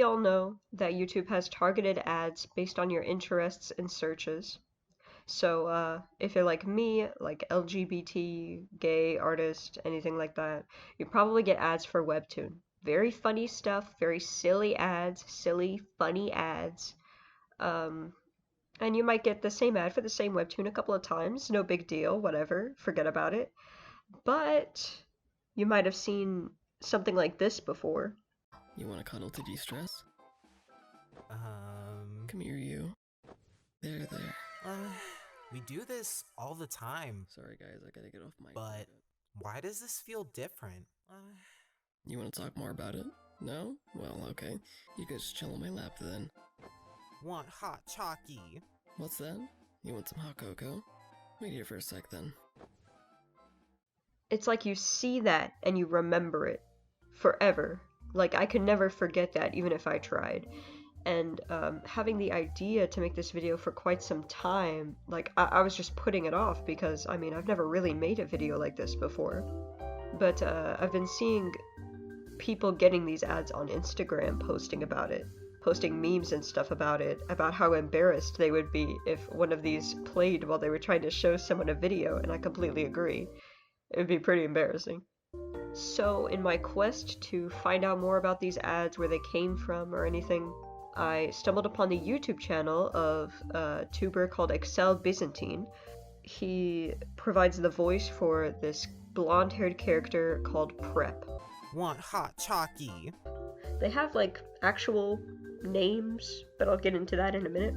all know that YouTube has targeted ads based on your interests and searches. So, if you're like me, like LGBT, gay, artist, anything like that, you probably get ads for webtoon. Very funny stuff, very silly ads, silly, funny ads. Um, and you might get the same ad for the same webtoon a couple of times, no big deal, whatever, forget about it. But you might have seen something like this before. You want to cuddle to de-stress? Um... Come here, you. There. We do this all the time. Sorry, guys, I gotta get off my... But why does this feel different? You want to talk more about it? No? Well, okay. You guys just chill on my lap then. Want hot chalky? What's that? You want some hot cocoa? Wait here for a sec then. It's like you see that and you remember it forever. Like, I could never forget that, even if I tried. And having the idea to make this video for quite some time, like, I was just putting it off because, I mean, I've never really made a video like this before. But I've been seeing people getting these ads on Instagram posting about it, posting memes and stuff about it, about how embarrassed they would be if one of these played while they were trying to show someone a video, and I completely agree. It would be pretty embarrassing. So, in my quest to find out more about these ads, where they came from or anything, I stumbled upon the YouTube channel of a tuber called Excel Byzantine. He provides the voice for this blonde-haired character called Prep. Want hot chalky? They have, like, actual names, but I'll get into that in a minute.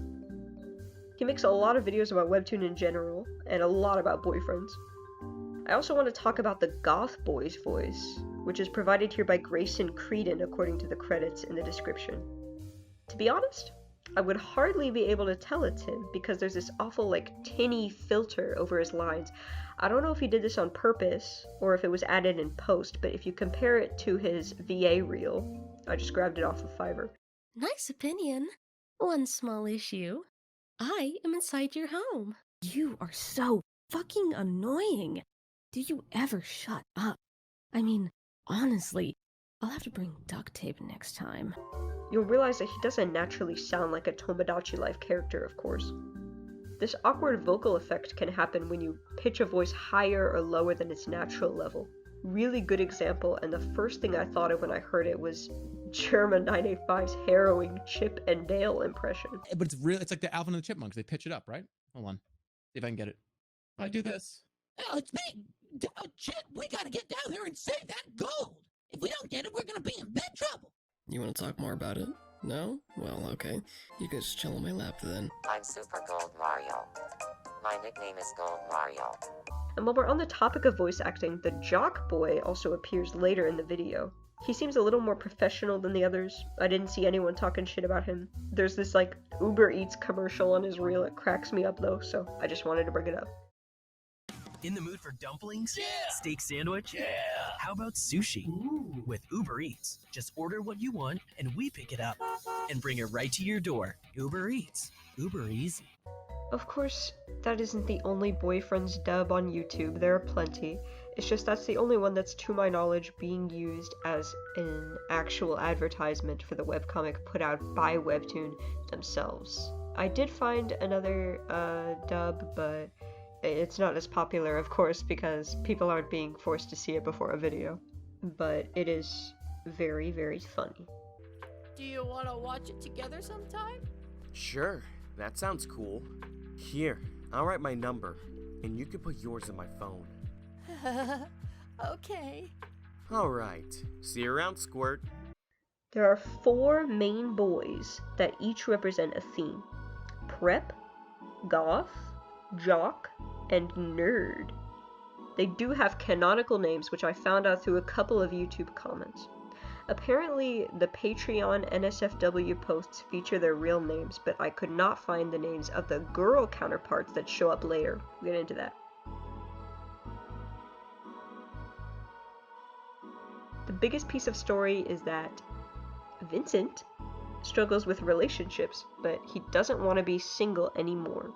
He makes a lot of videos about webtoon in general, and a lot about boyfriends. I also want to talk about the goth boy's voice, which is provided here by Grayson Creedon according to the credits in the description. To be honest, I would hardly be able to tell it's him because there's this awful, like, tinny filter over his lines. I don't know if he did this on purpose or if it was added in post, but if you compare it to his VA reel, I just grabbed it off of Fiverr. Nice opinion. One small issue. I am inside your home. You are so fucking annoying. Do you ever shut up? I mean, honestly, I'll have to bring duct tape next time. You'll realize that he doesn't naturally sound like a Tomodachi Life character, of course. This awkward vocal effect can happen when you pitch a voice higher or lower than its natural level. Really good example, and the first thing I thought of when I heard it was German 985's harrowing Chip and Dale impression. But it's like the Alvin and the Chipmunks. They pitch it up, right? Hold on. See if I can get it. I do this. Oh, it's me! Chip, we gotta get down there and save that gold! If we don't get it, we're gonna be in big trouble! You want to talk more about it? No? Well, okay. You guys just chill on my lap then. I'm Super Gold Mario. My nickname is Gold Mario. And while we're on the topic of voice acting, the Jock Boy also appears later in the video. He seems a little more professional than the others. I didn't see anyone talking shit about him. There's this, like, Uber Eats commercial on his reel. It cracks me up, though, so I just wanted to bring it up. In the mood for dumplings? Yeah! Steak sandwich? Yeah! How about sushi? Ooh. With Uber Eats. Just order what you want and we pick it up and bring it right to your door. Uber Eats. Uber easy. Of course, that isn't the only boyfriend's dub on YouTube. There are plenty. It's just that's the only one that's, to my knowledge, being used as an actual advertisement for the webcomic put out by Webtoon themselves. I did find another dub, but it's not as popular, of course, because people aren't being forced to see it before a video. But it is very, very funny. Do you want to watch it together sometime? Sure, that sounds cool. Here, I'll write my number, and you can put yours in my phone. Okay. Alright, see you around, Squirt. There are 4 main boys that each represent a theme. Prep, Goth, Jock, and Nerd. They do have canonical names, which I found out through a couple of YouTube comments. Apparently, the Patreon NSFW posts feature their real names, but I could not find the names of the girl counterparts that show up later. We'll get into that. The biggest piece of story is that Vincent struggles with relationships, but he doesn't want to be single anymore.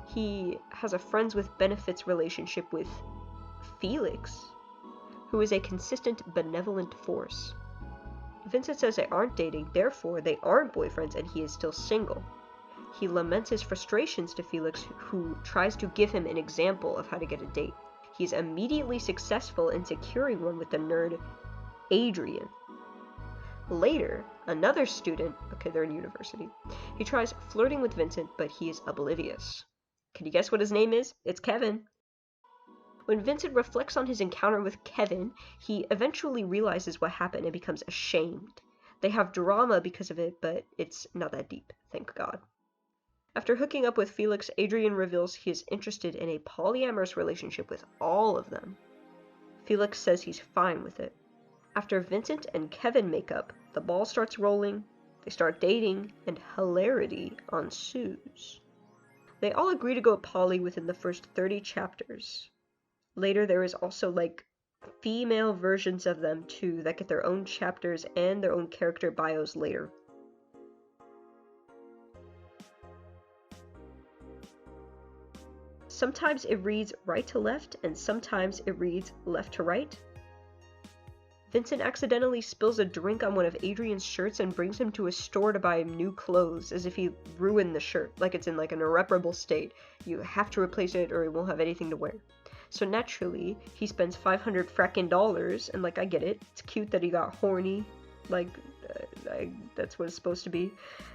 He has a friends with benefits relationship with Felix, who is a consistent benevolent force. Vincent says they aren't dating, therefore they aren't boyfriends, and he is still single. He laments his frustrations to Felix, who tries to give him an example of how to get a date. He's immediately successful in securing one with the nerd Adrian. Later, another student, okay, they're in university, he tries flirting with Vincent, but he is oblivious. Can you guess what his name is? It's Kevin. When Vincent reflects on his encounter with Kevin, he eventually realizes what happened and becomes ashamed. They have drama because of it, but it's not that deep, thank God. After hooking up with Felix, Adrian reveals he is interested in a polyamorous relationship with all of them. Felix says he's fine with it. After Vincent and Kevin make up, the ball starts rolling, they start dating, and hilarity ensues. They all agree to go poly within the first 30 chapters. Later there is also like female versions of them too that get their own chapters and their own character bios later. Sometimes it reads right to left, and sometimes it reads left to right. Vincent accidentally spills a drink on one of Adrian's shirts and brings him to a store to buy new clothes, as if he ruined the shirt, like it's in like an irreparable state. You have to replace it or he won't have anything to wear. So naturally, he spends $500 frackin' dollars, and like, I get it. It's cute that he got horny, like, that's what it's supposed to be.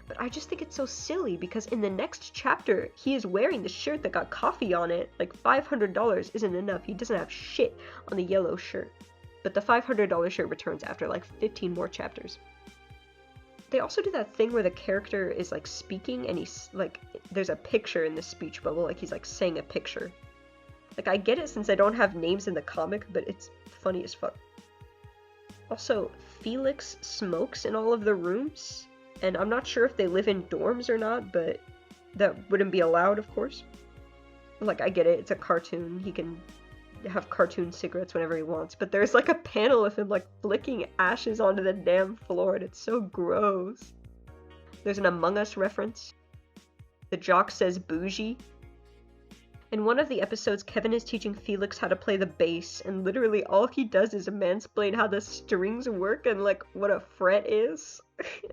But I just think it's so silly, because in the next chapter, he is wearing the shirt that got coffee on it. Like, $500 isn't enough. He doesn't have shit on the yellow shirt. But the $500 shirt returns after like 15 more chapters. They also do that thing where the character is like speaking, and he's like, there's a picture in the speech bubble, like he's like saying a picture. Like, I get it since I don't have names in the comic, but it's funny as fuck. Also, Felix smokes in all of the rooms, and I'm not sure if they live in dorms or not, but that wouldn't be allowed, of course. Like, I get it, it's a cartoon, he can have cartoon cigarettes whenever he wants, but there's like a panel of him like flicking ashes onto the damn floor, and it's so gross. There's an Among Us reference. The jock says bougie. In one of the episodes, Kevin is teaching Felix how to play the bass, and literally all he does is mansplain how the strings work and like what a fret is.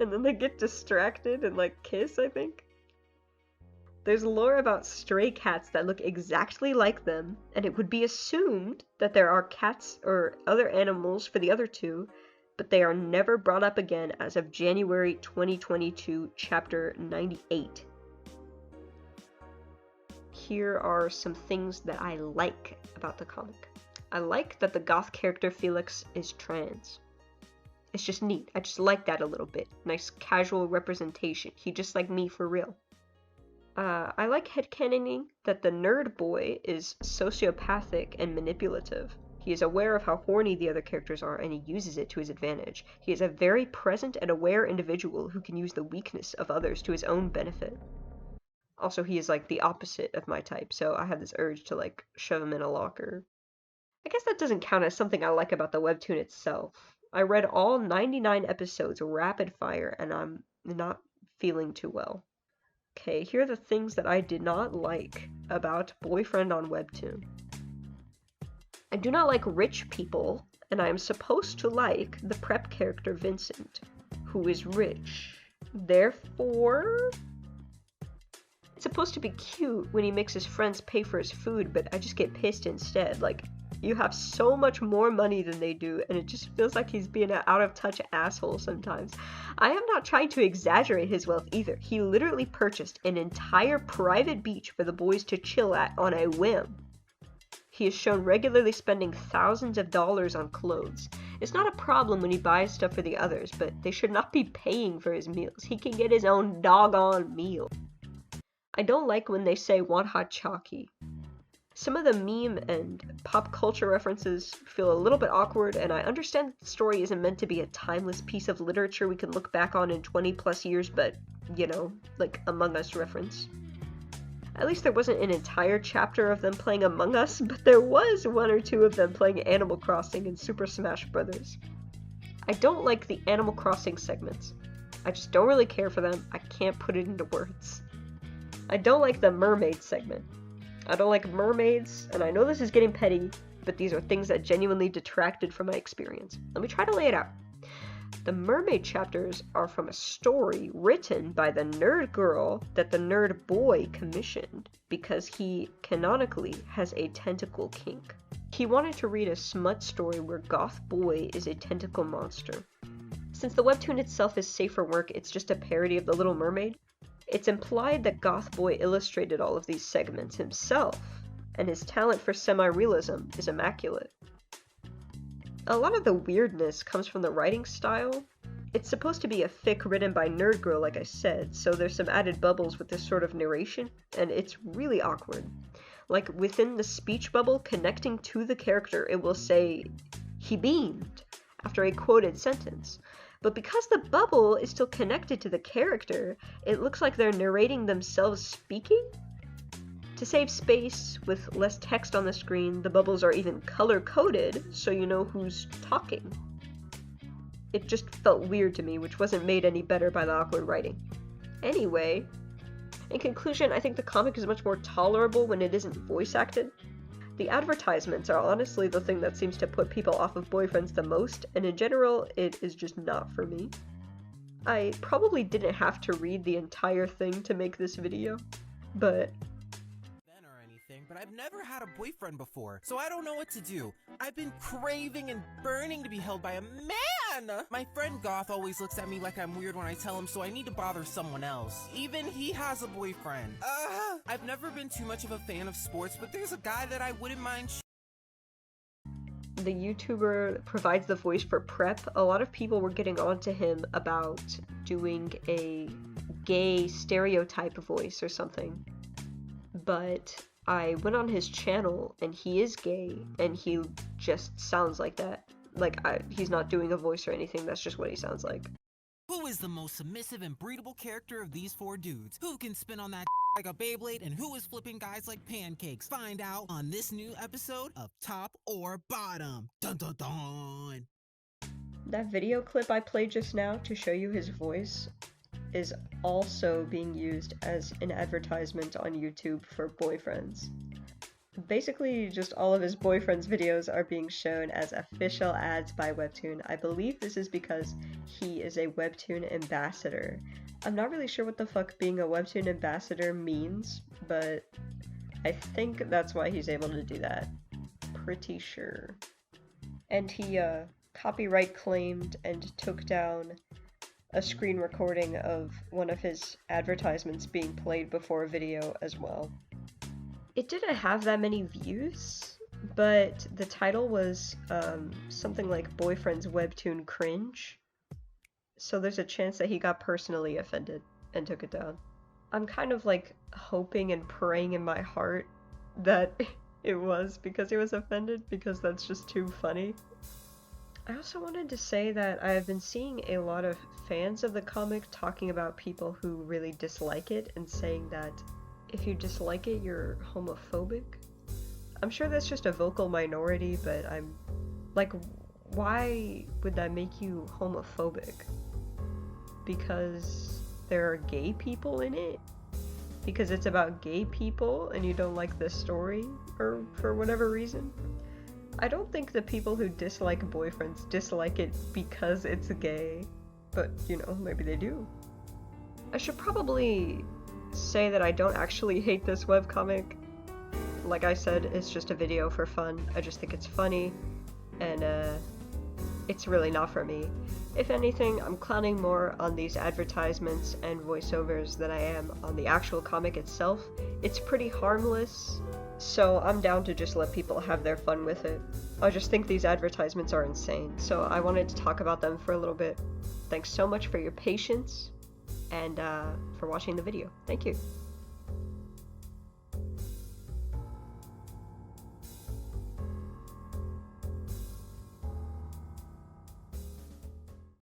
And then they get distracted and like kiss, I think. There's lore about stray cats that look exactly like them, and it would be assumed that there are cats or other animals for the other two, but they are never brought up again as of January 2022, chapter 98. Here are some things that I like about the comic. I like that the goth character Felix is trans. It's just neat. I just like that a little bit. Nice casual representation. He just like me for real. I like headcanoning that the nerd boy is sociopathic and manipulative. He is aware of how horny the other characters are, and he uses it to his advantage. He is a very present and aware individual who can use the weakness of others to his own benefit. Also, he is like the opposite of my type, so I have this urge to like shove him in a locker. I guess that doesn't count as something I like about the webtoon itself. I read all 99 episodes rapid fire, and I'm not feeling too well. Okay, here are the things that I did not like about Boyfriend on Webtoon. I do not like rich people, and I am supposed to like the prep character Vincent, who is rich. Therefore, it's supposed to be cute when he makes his friends pay for his food, but I just get pissed instead. Like, you have so much more money than they do, and it just feels like he's being an out-of-touch asshole sometimes. I am not trying to exaggerate his wealth either. He literally purchased an entire private beach for the boys to chill at on a whim. He is shown regularly spending thousands of dollars on clothes. It's not a problem when he buys stuff for the others, but they should not be paying for his meals. He can get his own doggone meal. I don't like when they say want hot chalky. Some of the meme and pop culture references feel a little bit awkward, and I understand that the story isn't meant to be a timeless piece of literature we can look back on in 20 plus years, but, you know, like Among Us reference. At least there wasn't an entire chapter of them playing Among Us, but there was one or two of them playing Animal Crossing and Super Smash Bros. I don't like the Animal Crossing segments. I just don't really care for them. I can't put it into words. I don't like the mermaid segment. I don't like mermaids, and I know this is getting petty, but these are things that genuinely detracted from my experience. Let me try to lay it out. The mermaid chapters are from a story written by the nerd girl that the nerd boy commissioned because he canonically has a tentacle kink. He wanted to read a smut story where goth boy is a tentacle monster. Since the webtoon itself is safe for work, it's just a parody of The Little Mermaid, it's implied that goth boy illustrated all of these segments himself, and his talent for semi-realism is immaculate. A lot of the weirdness comes from the writing style. It's supposed to be a fic written by Nerd Girl, like I said, so there's some added bubbles with this sort of narration, and it's really awkward. Like, within the speech bubble connecting to the character, it will say, "He beamed," after a quoted sentence. But because the bubble is still connected to the character, it looks like they're narrating themselves speaking. To save space, with less text on the screen, the bubbles are even color-coded, so you know who's talking. It just felt weird to me, which wasn't made any better by the awkward writing. Anyway, in conclusion, I think the comic is much more tolerable when it isn't voice-acted. The advertisements are honestly the thing that seems to put people off of boyfriends the most, and in general, it is just not for me. I probably didn't have to read the entire thing to make this video, but but I've never had a boyfriend before, so I don't know what to do. I've been craving and burning to be held by a man! My friend Goth always looks at me like I'm weird when I tell him, so I need to bother someone else. Even he has a boyfriend. I've never been too much of a fan of sports, but there's a guy that I wouldn't mind the YouTuber provides the voice for Prep. A lot of people were getting onto him about doing a gay stereotype voice or something, but I went on his channel and he is gay and he just sounds like that. Like, he's not doing a voice or anything, that's just what he sounds like. Who is the most submissive and breedable character of these four dudes? Who can spin on that like a Beyblade and who is flipping guys like pancakes? Find out on this new episode of Top or Bottom. Dun dun dun! That video clip I played just now to show you his voice is also being used as an advertisement on YouTube for boyfriends. Basically, just all of his boyfriend's videos are being shown as official ads by Webtoon. I believe this is because he is a Webtoon ambassador. I'm not really sure what the fuck being a Webtoon ambassador means, but I think that's why he's able to do that. Pretty sure. And he copyright claimed and took down a screen recording of one of his advertisements being played before a video as well. It didn't have that many views, but the title was something like Boyfriend's Webtoon Cringe, so there's a chance that he got personally offended and took it down. I'm kind of like hoping and praying in my heart that it was because he was offended, because that's just too funny. I also wanted to say that I have been seeing a lot of fans of the comic talking about people who really dislike it and saying that if you dislike it, you're homophobic. I'm sure that's just a vocal minority, but I'm like, why would that make you homophobic? Because there are gay people in it? Because it's about gay people and you don't like the story, or for whatever reason? I don't think the people who dislike boyfriends dislike it because it's gay, but you know, maybe they do. I should probably say that I don't actually hate this webcomic. Like I said, it's just a video for fun. I just think it's funny, and it's really not for me. If anything, I'm clowning more on these advertisements and voiceovers than I am on the actual comic itself. It's pretty harmless, so I'm down to just let people have their fun with it. I just think these advertisements are insane, so I wanted to talk about them for a little bit. Thanks so much for your patience, and for watching the video. Thank you.